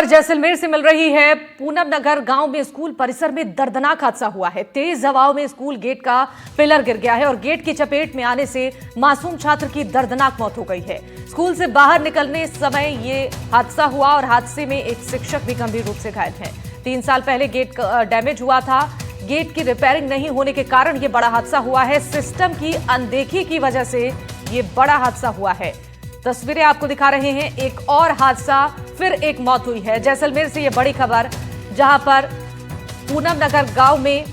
खबर जैसलमेर से मिल रही है। पूनम नगर गांव में स्कूल परिसर में दर्दनाक हादसा हुआ है। तेज हवाओं में स्कूल गेट का पिलर गिर गया है और गेट की चपेट में आने से मासूम छात्र की दर्दनाक मौत हो गई है। स्कूल से बाहर निकलने समय ये हादसा हुआ और हादसे में एक शिक्षक भी गंभीर रूप से घायल है। 3 साल पहले गेट डैमेज हुआ था। गेट की रिपेयरिंग नहीं होने के कारण यह बड़ा हादसा हुआ है। सिस्टम की अनदेखी की वजह से यह बड़ा हादसा हुआ है। तस्वीरें आपको दिखा रहे हैं। एक और हादसा, फिर एक मौत हुई है। जैसलमेर से यह बड़ी खबर, जहां पर पूनम नगर गांव में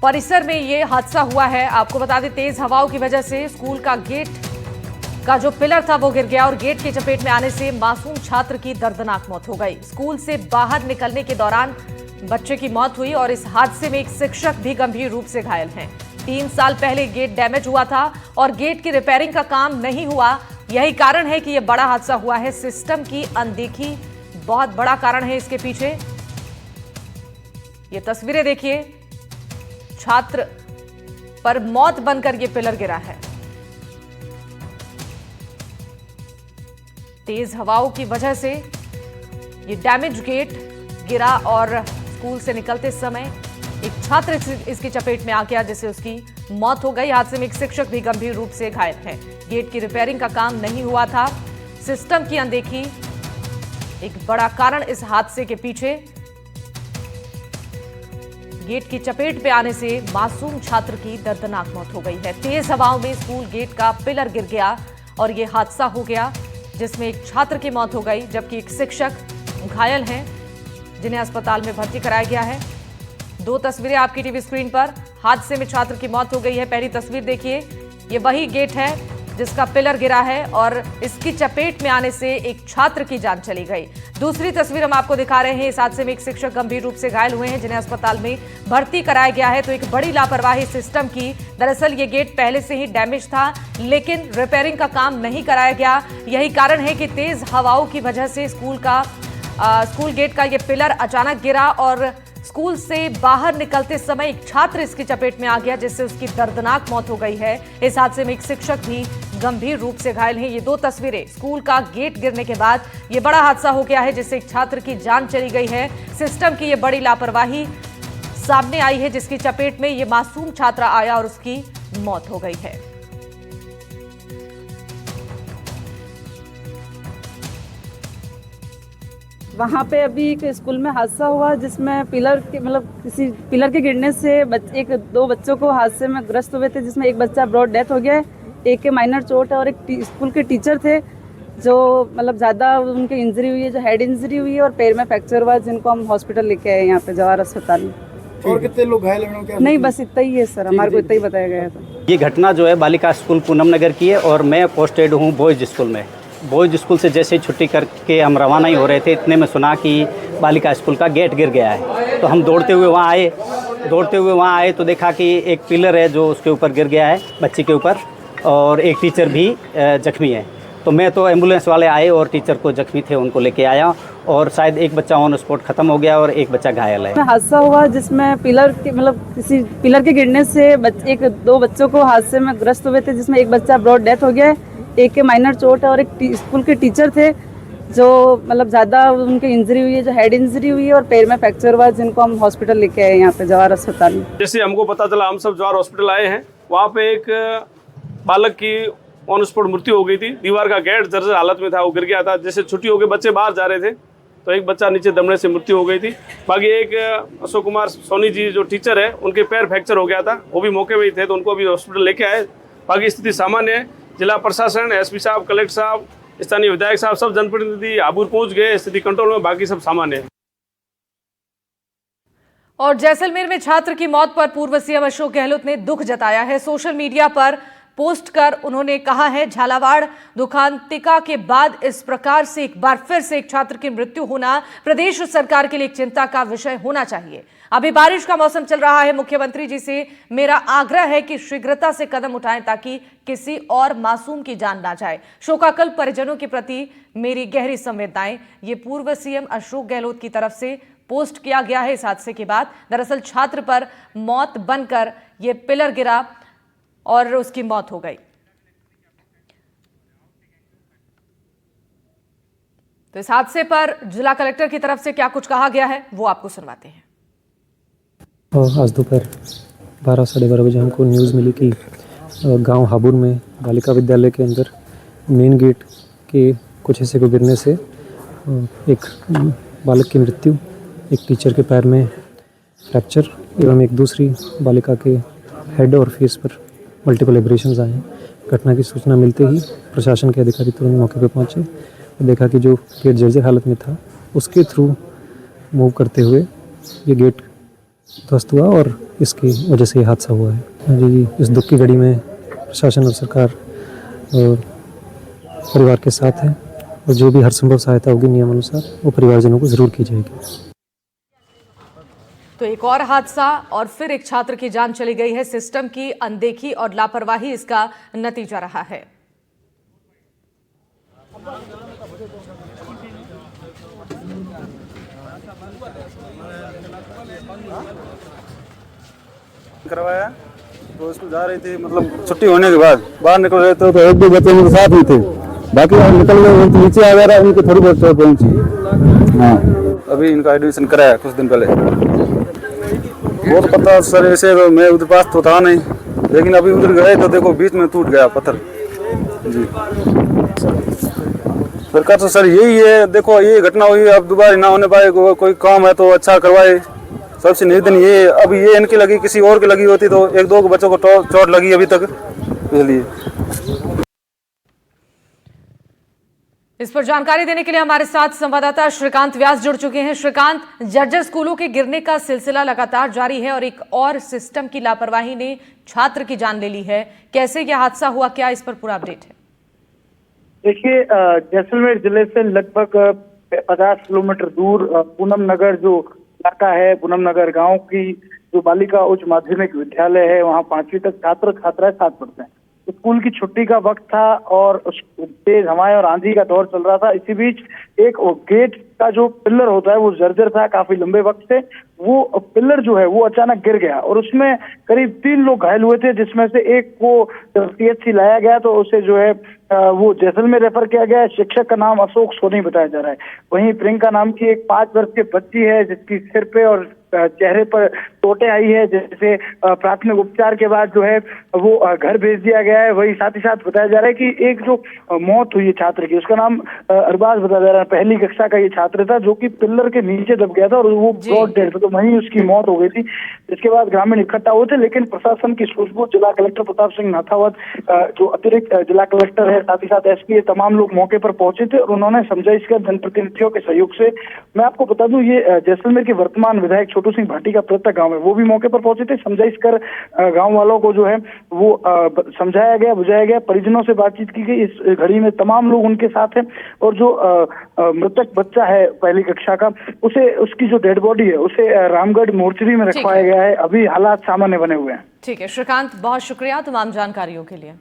परिसर में यह हादसा हुआ है। आपको बता दें, तेज हवाओं की वजह से स्कूल का गेट का जो पिलर था वो गिर गया और गेट की चपेट में आने से मासूम छात्र की दर्दनाक मौत हो गई। स्कूल से बाहर निकलने के दौरान बच्चे की मौत हुई और इस हादसे में एक शिक्षक भी गंभीर रूप से घायल हैं। 3 साल पहले गेट डैमेज हुआ था और गेट की रिपेयरिंग का काम नहीं हुआ। यही कारण है कि यह बड़ा हादसा हुआ है। सिस्टम की अनदेखी बहुत बड़ा कारण है इसके पीछे। ये तस्वीरें देखिए, छात्र पर मौत बनकर यह पिलर गिरा है। तेज हवाओं की वजह से यह डैमेज गेट गिरा और स्कूल से निकलते समय एक छात्र इसकी चपेट में आ गया, जिससे उसकी मौत हो गई। हादसे में एक शिक्षक भी गंभीर रूप से घायल है। गेट की रिपेयरिंग का काम नहीं हुआ था। सिस्टम की अनदेखी एक बड़ा कारण इस हादसे के पीछे। गेट की चपेट में आने से मासूम छात्र की दर्दनाक मौत हो गई है। तेज हवाओं में स्कूल गेट का पिलर गिर गया और यह हादसा हो गया, जिसमें एक छात्र की मौत हो गई, जबकि एक शिक्षक घायल हैं, जिन्हें अस्पताल में भर्ती कराया गया है। 2 तस्वीरें आपकी टीवी स्क्रीन पर। हादसे में छात्र की मौत हो गई है। पहली तस्वीर देखिए, ये वही गेट है जिसका पिलर गिरा है और इसकी चपेट में आने से एक छात्र की जान चली गई। दूसरी तस्वीर हम आपको दिखा रहे हैं। इस हादसे में एक शिक्षक गंभीर रूप से घायल हुए हैं, जिन्हें अस्पताल में भर्ती कराया गया है। तो एक बड़ी लापरवाही सिस्टम की। दरअसल ये गेट पहले से ही डैमेज था, लेकिन रिपेयरिंग का काम नहीं कराया गया। यही कारण है कि तेज हवाओं की वजह से स्कूल गेट का ये पिलर अचानक गिरा और स्कूल से बाहर निकलते समय एक छात्र इसकी चपेट में आ गया, जिससे उसकी दर्दनाक मौत हो गई है। इस हादसे में एक शिक्षक भी गंभीर रूप से घायल हैं। ये 2 तस्वीरें, स्कूल का गेट गिरने के बाद ये बड़ा हादसा हो गया है, जिससे एक छात्र की जान चली गई है। सिस्टम की ये बड़ी लापरवाही सामने आई है, जिसकी चपेट में ये मासूम छात्र आया और उसकी मौत हो गई है। वहाँ पे अभी एक स्कूल में हादसा हुआ, जिसमें किसी पिलर के गिरने से 2 बच्चों को हादसे में ग्रस्त हुए थे, जिसमें एक बच्चा ब्रॉड डेथ हो गया है, एक के माइनर चोट है और एक स्कूल के टीचर थे जो ज़्यादा उनकी इंजरी हुई है, जो हेड इंजरी हुई है और पैर में फ्रैक्चर हुआ है, जिनको हम हॉस्पिटल लेके आए यहाँ पे जवाहर अस्पताल में। और कितने लोग घायल हैं? नहीं, बस इतना ही है सर, हमारे को इतना ही बताया गया था। ये घटना जो है बालिका स्कूल पूनम नगर की है और मैं पोस्टेड हूँ बॉयज़ स्कूल में। बॉयज़ स्कूल से जैसे ही छुट्टी करके हम रवाना ही हो रहे थे, इतने में सुना कि बालिका स्कूल का गेट गिर गया है। तो हम दौड़ते हुए वहाँ आए तो देखा कि एक पिलर है जो उसके ऊपर गिर गया है, बच्ची के ऊपर, और एक टीचर भी जख्मी है। तो मैं तो एम्बुलेंस वाले आए और टीचर को जख्मी थे उनको लेके आया और शायद एक बच्चा ऑन स्पॉट खत्म हो गया और एक बच्चा घायल है। हादसा हुआ जिसमें किसी पिलर के गिरने से 2 बच्चों को हादसे में ग्रस्त हुए थे, जिसमें एक बच्चा ब्रॉड डेथ हो गया है, एक के माइनर चोट है और एक स्कूल के टीचर थे जो ज़्यादा उनकी इंजरी हुई है, जो हेड इंजरी हुई है और पैर में फ्रैक्चर हुआ है, जिनको हम हॉस्पिटल लेके आए यहाँ पे जवाहर अस्पताल में। जैसे हमको पता चला, हम सब जवाहर हॉस्पिटल आए हैं। वहाँ पे एक बालक की ऑन स्पॉट मृत्यु हो गई थी। दीवार का गेट जर्जर हालत में था, वो गिर गया था। जैसे छुट्टी हो गई, बच्चे बाहर जा रहे थे तो एक बच्चा नीचे दबने से मृत्यु हो गई थी। बाकी एक अशोक कुमार सोनी जी जो टीचर है, उनके पैर फ्रैक्चर हो गया था, वो भी मौके पे ही थे, तो उनको अभी हॉस्पिटल लेके आए। बाकी स्थिति सामान्य है। जिला प्रशासन, एसपी साहब, कलेक्टर साहब, स्थानीय विधायक साहब, सब जनप्रतिनिधि आबूर पहुंच गए। स्थिति कंट्रोल में, बाकी सब सामान्य है। और जैसलमेर में छात्र की मौत पर पूर्व सीएम अशोक गहलोत ने दुख जताया है। सोशल मीडिया पर पोस्ट कर उन्होंने कहा है, झालावाड़ दुखांतिका के बाद इस प्रकार से एक बार फिर से एक छात्र की मृत्यु होना प्रदेश सरकार के लिए एक चिंता का विषय होना चाहिए। अभी बारिश का मौसम चल रहा है। मुख्यमंत्री जी से मेरा आग्रह है कि शीघ्रता से कदम उठाएं ताकि किसी और मासूम की जान ना जाए। शोकाकुल परिजनों के प्रति मेरी गहरी संवेदनाएं। ये पूर्व सीएम अशोक गहलोत की तरफ से पोस्ट किया गया है इस हादसे के बाद। दरअसल छात्र पर मौत बनकर यह पिलर गिरा और उसकी मौत हो गई। तो इस हादसे पर जिला कलेक्टर की तरफ से क्या कुछ कहा गया है वो आपको सुनवाते हैं। आज दोपहर 12 साढ़े 12 बजे हमको न्यूज़ मिली कि गांव हाबुर में बालिका विद्यालय के अंदर मेन गेट के कुछ हिस्से को गिरने से एक बालक की मृत्यु, एक टीचर के पैर में फ्रैक्चर एवं एक दूसरी बालिका के हेड और फेस पर मल्टीपल एब्रेशंस आए हैं। घटना की सूचना मिलते ही प्रशासन के अधिकारी तुरंत मौके पर पहुंचे और देखा कि जो गेट जर्जर हालत में था उसके थ्रू मूव करते हुए ये गेट ध्वस्त हुआ और इसकी वजह से ये हादसा हुआ है। जी, इस दुख की घड़ी में प्रशासन और सरकार परिवार के साथ है और जो भी हर संभव सहायता होगी नियम अनुसार वो परिवारजनों को ज़रूर की जाएगी। तो एक और हादसा और फिर एक छात्र की जान चली गई है। सिस्टम की अनदेखी और लापरवाही इसका नतीजा रहा है। करवाया तो स्कूल जा रही थी, मतलब छुट्टी होने के बाद बाहर निकल रहे थे तो एक दो बच्चे मेरे साथ ही थे, बाकी निकल गए नीचे आ गया, इनको थोड़ी बहुत चोट पहुंची। हाँ, अभी इनका एडमिशन कराया कुछ दिन पहले। वो तो पता सर, ऐसे तो मैं उधर पास तो था नहीं, लेकिन अभी उधर गए तो देखो बीच में टूट गया पत्थर जी। सरकार तो सर यही है, देखो ये घटना हुई, अब दोबारा ना होने पाए, कोई काम है तो अच्छा करवाए। सबसे निवेदन ये, अब ये इनकी लगी, किसी और की लगी होती तो एक दो बच्चों को चोट लगी अभी तक, इसलिए। इस पर जानकारी देने के लिए हमारे साथ संवाददाता श्रीकांत व्यास जुड़ चुके हैं। श्रीकांत, जर्जर स्कूलों के गिरने का सिलसिला लगातार जारी है और एक और सिस्टम की लापरवाही ने छात्र की जान ले ली है। कैसे यह हादसा हुआ, क्या इस पर पूरा अपडेट है? देखिए, जैसलमेर जिले से लगभग 50 किलोमीटर दूर पूनम नगर जो इलाका है, पूनम नगर गांव की जो बालिका उच्च माध्यमिक विद्यालय है, वहां 5वीं तक छात्र छात्राएं साथ पढ़ते हैं। स्कूल की छुट्टी का वक्त था और तेज हवाएं और आंधी का दौर चल रहा था। इसी बीच एक गेट का जो पिलर होता है वो जर्जर था काफी लंबे वक्त से, वो पिलर जो है वो अचानक गिर गया और उसमें करीब 3 लोग घायल हुए थे, जिसमें से एक को CHC लाया गया तो उसे जो है वो जैसलमेर रेफर किया गया है। शिक्षक का नाम अशोक सोनी बताया जा रहा है। वहीं प्रियंका नाम की एक 5 वर्ष की बच्ची है जिसकी सिर पे और चेहरे पर चोटें आई है, जैसे प्राथमिक उपचार के बाद जो है वो घर भेज दिया गया है। वही साथ ही साथ बताया जा रहा है कि एक जो मौत हुई है छात्र की, उसका नाम अरबाज बताया जा रहा है। पहली कक्षा का ये छात्र था जो कि पिलर के नीचे दब गया था और वो ब्रॉड डेड था, तो वहीं उसकी मौत हो गई थी। जिसके बाद ग्रामीण इकट्ठा हुए थे, लेकिन प्रशासन की सूझबूझ, जिला कलेक्टर प्रताप सिंह नाथावत जो अतिरिक्त जिला कलेक्टर है, साथ ही साथ SP, तमाम लोग मौके पर पहुंचे थे और उन्होंने समझाइश कर जनप्रतिनिधियों के सहयोग से, मैं आपको बता दूं ये जैसलमेर के वर्तमान विधायक छोटू सिंह भाटी का प्रत्येक गांव है, वो भी मौके पर पहुंचे थे। समझाइश कर गांव वालों को जो है वो समझाया गया, बुझाया गया, परिजनों से बातचीत की गई। इस घड़ी में तमाम लोग उनके साथ हैं और जो मृतक बच्चा है पहली कक्षा का, उसे उसकी जो डेड बॉडी है उसे रामगढ़ मोर्चरी में रखवाया गया है। अभी हालात सामान्य बने हुए हैं। ठीक है श्रीकांत, बहुत शुक्रिया तमाम जानकारियों के लिए।